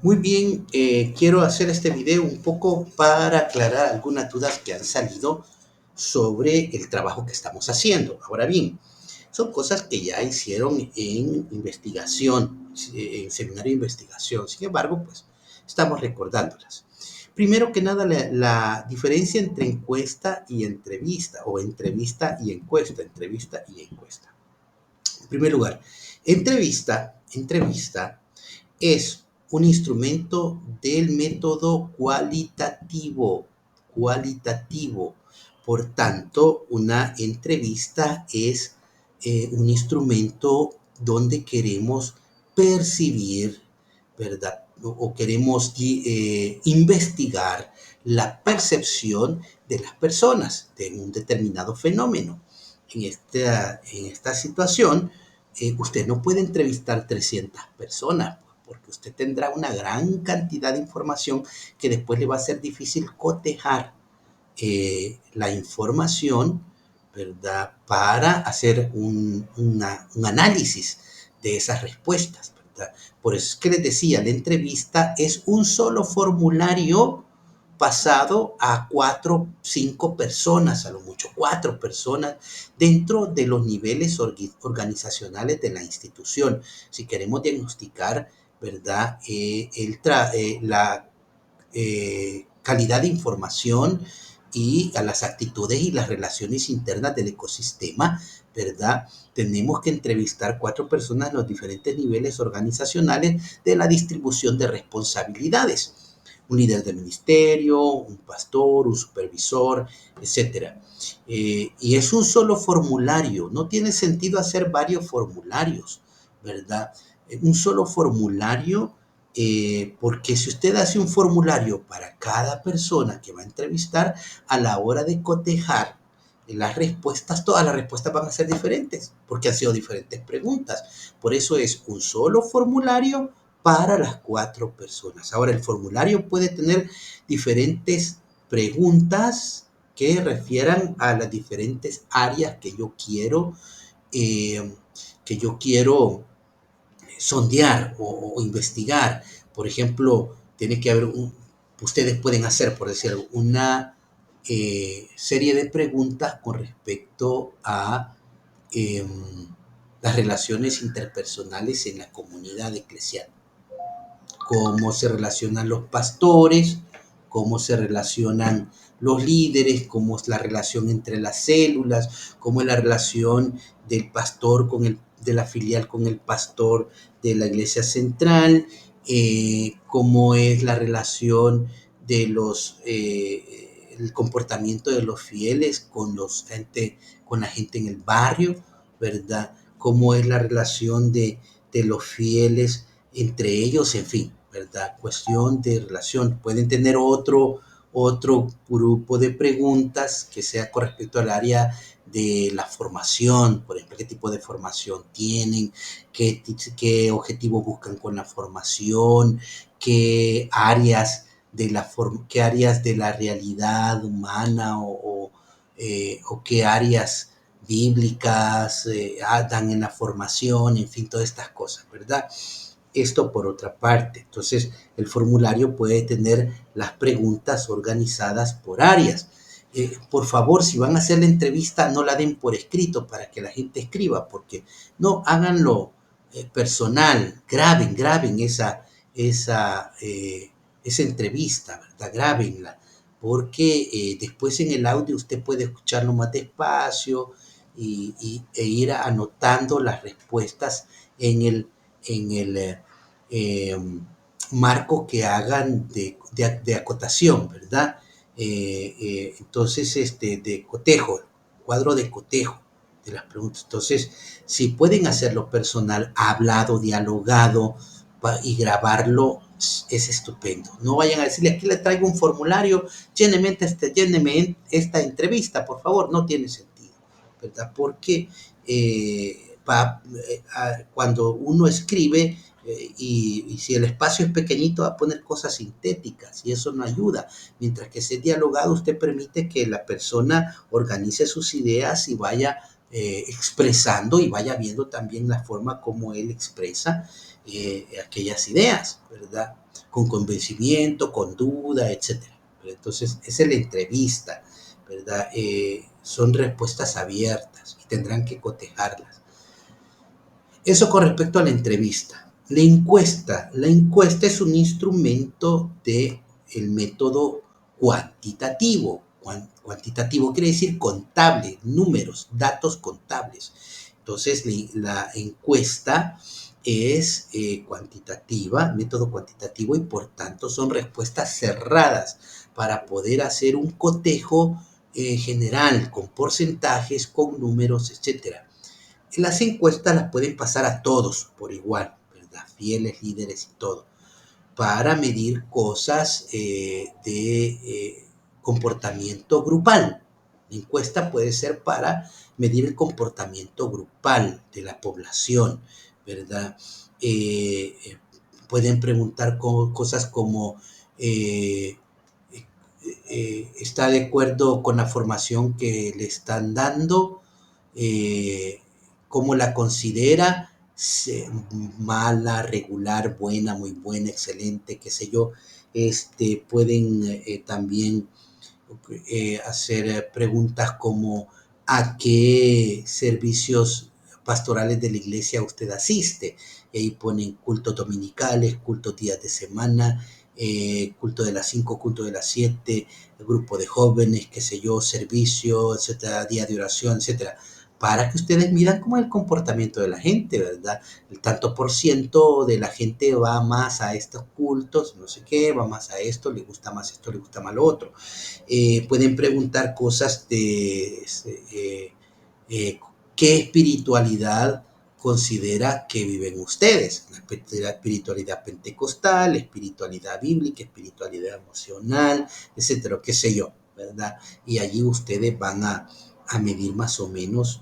Muy bien, quiero hacer este video un poco para aclarar algunas dudas que han salido sobre el trabajo que estamos haciendo. Ahora bien, son cosas que ya hicieron en investigación, en seminario de investigación. Sin embargo, pues estamos recordándolas. Primero que nada, la diferencia entre encuesta y entrevista, o entrevista y encuesta. En primer lugar, entrevista es un instrumento del método cualitativo. Por tanto, una entrevista es un instrumento donde queremos percibir, ¿verdad? O queremos investigar la percepción de las personas de un determinado fenómeno. En esta situación, usted no puede entrevistar 300 personas porque usted tendrá una gran cantidad de información que después le va a ser difícil cotejar la información, ¿verdad? Para hacer un análisis de esas respuestas, ¿verdad? Por eso es que les decía, la entrevista es un solo formulario pasado a 4, 5 personas, a lo mucho 4 personas, dentro de los niveles organizacionales de la institución. Si queremos diagnosticar, ¿verdad? La calidad de información y a las actitudes y las relaciones internas del ecosistema, ¿verdad? Tenemos que entrevistar 4 personas en los diferentes niveles organizacionales de la distribución de responsabilidades. Un líder de ministerio, un pastor, un supervisor, etcétera. Y es un solo formulario, no tiene sentido hacer varios formularios, ¿verdad? Un solo formulario, porque si usted hace un formulario para cada persona que va a entrevistar, a la hora de cotejar las respuestas, todas las respuestas van a ser diferentes, porque han sido diferentes preguntas. Por eso es un solo formulario para las 4 personas. Ahora, el formulario puede tener diferentes preguntas que refieran a las diferentes áreas eh, que yo quiero sondear o investigar. Por ejemplo, tiene que haber ustedes pueden hacer, por decir algo, una serie de preguntas con respecto a eh, las relaciones interpersonales en la comunidad eclesial. Cómo se relacionan los pastores, cómo se relacionan los líderes, cómo es la relación entre las células, cómo es la relación del pastor de la filial con el pastor de la iglesia central, cómo es la relación de el comportamiento de los fieles con la gente en el barrio, ¿verdad? Cómo es la relación de los fieles entre ellos, en fin, ¿verdad? Cuestión de relación. Pueden tener otro grupo de preguntas que sea con respecto al área de la formación, por ejemplo, qué tipo de formación tienen, qué objetivos buscan con la formación, qué áreas de la realidad humana o qué áreas bíblicas dan en la formación, en fin, todas estas cosas, ¿verdad? Esto por otra parte. Entonces, el formulario puede tener las preguntas organizadas por áreas. Por favor, si van a hacer la entrevista, no la den por escrito para que la gente escriba, porque no, háganlo personal, graben esa entrevista, ¿verdad? Grábenla, porque después en el audio usted puede escucharlo más despacio e ir anotando las respuestas en el marco que hagan de acotación, ¿verdad? Entonces, de cotejo, cuadro de cotejo de las preguntas. Entonces, si pueden hacerlo personal, hablado, dialogado y grabarlo, es estupendo. No vayan a decirle, aquí le traigo un formulario, lléneme esta entrevista, por favor, no tiene sentido, ¿verdad? Porque cuando uno escribe, y si el espacio es pequeñito va a poner cosas sintéticas y eso no ayuda. Mientras que sea dialogado, usted permite que la persona organice sus ideas y vaya expresando y vaya viendo también la forma como él expresa aquellas ideas, ¿verdad? Con convencimiento, con duda, etcétera. Entonces, esa es la entrevista, ¿verdad? Son respuestas abiertas y tendrán que cotejarlas. Eso con respecto a la entrevista. La encuesta es un instrumento del método cuantitativo. Cuantitativo quiere decir contable, números, datos contables. Entonces, la encuesta es cuantitativa, método cuantitativo, y por tanto son respuestas cerradas para poder hacer un cotejo general con porcentajes, con números, etcétera. Las encuestas las pueden pasar a todos por igual, ¿verdad? Fieles, líderes y todo, para medir cosas de comportamiento grupal. La encuesta puede ser para medir el comportamiento grupal de la población, ¿verdad? Pueden preguntar cosas como, eh, ¿está de acuerdo con la formación que le están dando? ¿Cómo la considera? Mala, regular, buena, muy buena, excelente, qué sé yo. Pueden también hacer preguntas como ¿a qué servicios pastorales de la iglesia usted asiste? Y ahí ponen cultos dominicales, cultos días de semana, culto de las 5, culto de las 7, grupo de jóvenes, qué sé yo, servicio, etcétera, día de oración, etcétera, para que ustedes midan cómo es el comportamiento de la gente, ¿verdad? El tanto por ciento de la gente va más a estos cultos, no sé qué, va más a esto, le gusta más esto, le gusta más lo otro. Pueden preguntar cosas de eh, qué espiritualidad considera que viven ustedes. La espiritualidad pentecostal, espiritualidad bíblica, espiritualidad emocional, etcétera, qué sé yo, ¿verdad? Y allí ustedes van a medir más o menos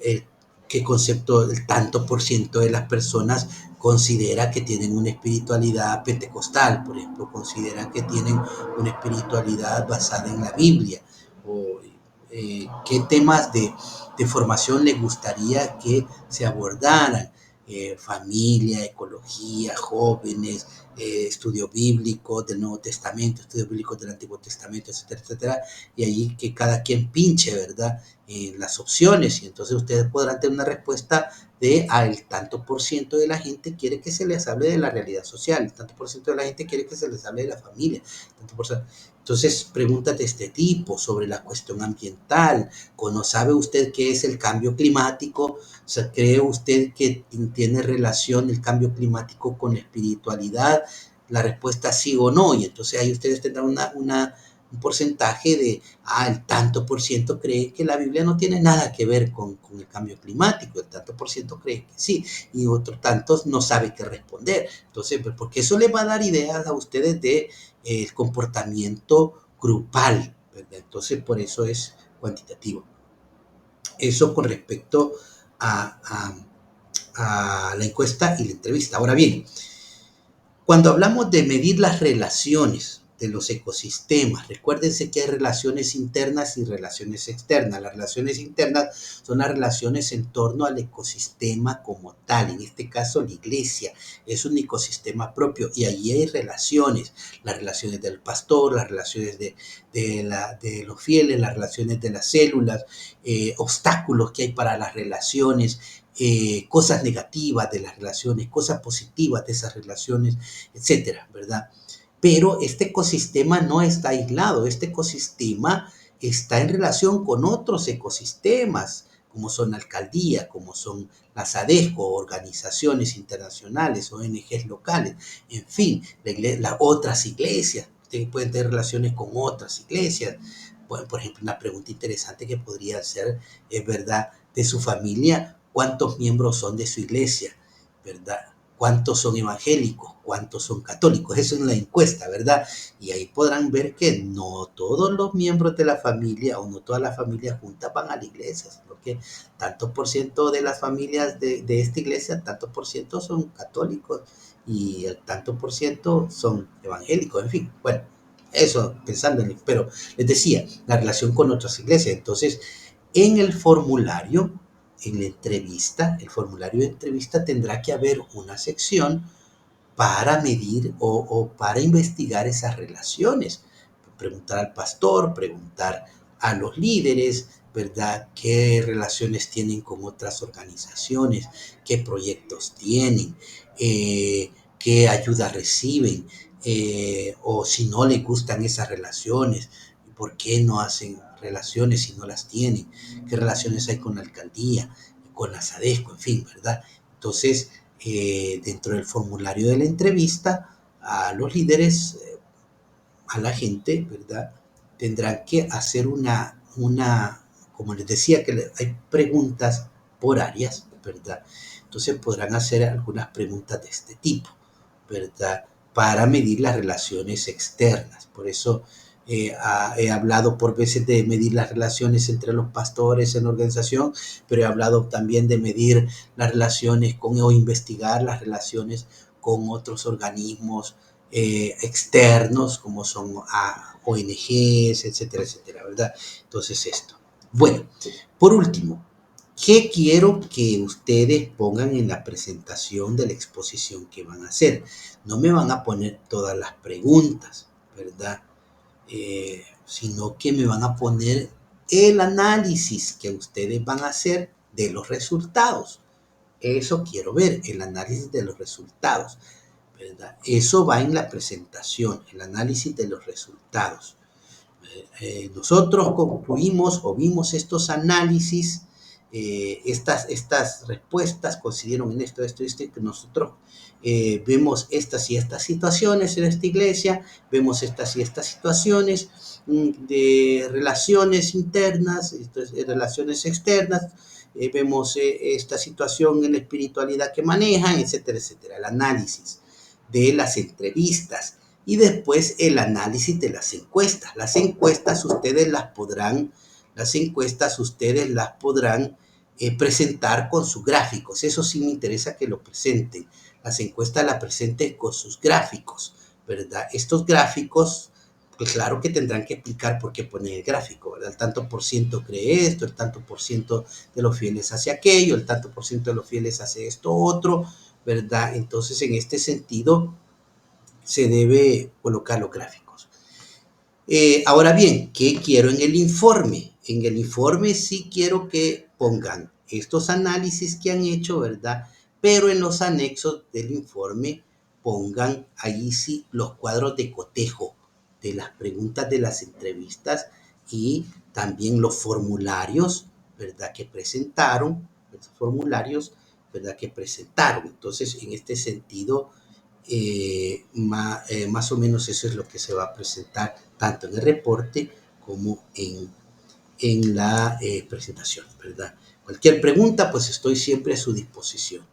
eh, qué concepto, el tanto por ciento de las personas considera que tienen una espiritualidad pentecostal, por ejemplo, considera que tienen una espiritualidad basada en la Biblia, o qué temas de formación les gustaría que se abordaran, familia, ecología, jóvenes, estudio bíblico del Nuevo Testamento, estudio bíblico del Antiguo Testamento, etcétera, etcétera, y ahí que cada quien pinche, ¿verdad? Las opciones, y entonces ustedes podrán tener una respuesta de el tanto por ciento de la gente quiere que se les hable de la realidad social, el tanto por ciento de la gente quiere que se les hable de la familia, tanto por ciento. Entonces, preguntas de este tipo sobre la cuestión ambiental. ¿Sabe usted qué es el cambio climático? O sea, ¿cree usted que tiene relación el cambio climático con la espiritualidad? La respuesta sí o no. Y entonces ahí ustedes tendrán un porcentaje de, el tanto por ciento cree que la Biblia no tiene nada que ver con el cambio climático, el tanto por ciento cree que sí, y otros tantos no sabe qué responder. Entonces, pues, porque eso les va a dar ideas a ustedes de el comportamiento grupal, ¿verdad? Entonces, por eso es cuantitativo. Eso con respecto a, la encuesta y la entrevista. Ahora bien, cuando hablamos de medir las relaciones de los ecosistemas, recuérdense que hay relaciones internas y relaciones externas. Las relaciones internas son las relaciones en torno al ecosistema como tal. En este caso, la iglesia es un ecosistema propio y allí hay relaciones. Las relaciones del pastor, las relaciones de los fieles, las relaciones de las células, obstáculos que hay para las relaciones, cosas negativas de las relaciones, cosas positivas de esas relaciones, etcétera, ¿verdad? Pero este ecosistema no está aislado, este ecosistema está en relación con otros ecosistemas, como son alcaldías, como son las ADESCO, organizaciones internacionales, ONGs locales, en fin, las otras iglesias. Ustedes pueden tener relaciones con otras iglesias. Bueno, por ejemplo, una pregunta interesante que podría ser, es verdad, de su familia, ¿cuántos miembros son de su iglesia? ¿Verdad? ¿Cuántos son evangélicos? ¿Cuántos son católicos? Eso es la encuesta, ¿verdad? Y ahí podrán ver que no todos los miembros de la familia o no todas las familias juntas van a la iglesia, sino que tanto por ciento de las familias de esta iglesia, tanto por ciento son católicos y el tanto por ciento son evangélicos, en fin, bueno, eso pensando en, pero les decía, la relación con otras iglesias. Entonces, en el formulario en la entrevista, el formulario de entrevista tendrá que haber una sección para medir o para investigar esas relaciones. Preguntar al pastor, preguntar a los líderes, ¿verdad? ¿Qué relaciones tienen con otras organizaciones? ¿Qué proyectos tienen? ¿Qué ayuda reciben? O si no les gustan esas relaciones, ¿por qué no hacen relaciones si no las tienen? ¿Qué relaciones hay con la alcaldía, con la SADESCO, en fin, ¿verdad? Entonces, dentro del formulario de la entrevista, a los líderes, a la gente, ¿verdad? Tendrán que hacer como les decía, que hay preguntas por áreas, ¿verdad? Entonces podrán hacer algunas preguntas de este tipo, ¿verdad? Para medir las relaciones externas. Por eso he hablado por veces de medir las relaciones entre los pastores en la organización, pero he hablado también de medir las relaciones o investigar las relaciones con otros organismos externos, como son ONGs, etcétera, etcétera, ¿verdad? Entonces esto. Bueno, por último, ¿qué quiero que ustedes pongan en la presentación de la exposición que van a hacer? No me van a poner todas las preguntas, ¿verdad? Sino que me van a poner el análisis que ustedes van a hacer de los resultados. Eso quiero ver, el análisis de los resultados, ¿verdad? Eso va en la presentación, el análisis de los resultados. Nosotros concluimos o vimos estos análisis, estas respuestas coincidieron en esto, que nosotros vemos estas y estas situaciones en esta iglesia, vemos estas y estas situaciones de relaciones internas, relaciones externas, vemos esta situación en la espiritualidad que manejan, etcétera, etcétera. El análisis de las entrevistas y después el análisis de las encuestas. Las encuestas ustedes las podrán presentar con sus gráficos. Eso sí me interesa que lo presenten. Las encuestas las presenten con sus gráficos, ¿verdad? Estos gráficos, pues claro que tendrán que explicar por qué ponen el gráfico, ¿verdad? El tanto por ciento cree esto, el tanto por ciento de los fieles hace aquello, el tanto por ciento de los fieles hace esto otro, ¿verdad? Entonces, en este sentido, se debe colocar los gráficos. Ahora bien, ¿qué quiero en el informe? En el informe sí quiero que pongan estos análisis que han hecho, ¿verdad? Pero en los anexos del informe pongan ahí sí los cuadros de cotejo de las preguntas de las entrevistas y también los formularios, ¿verdad? Que presentaron, los formularios, ¿verdad? Que presentaron. Entonces, en este sentido, más o menos eso es lo que se va a presentar tanto en el reporte como en la presentación, ¿verdad? Cualquier pregunta, pues estoy siempre a su disposición.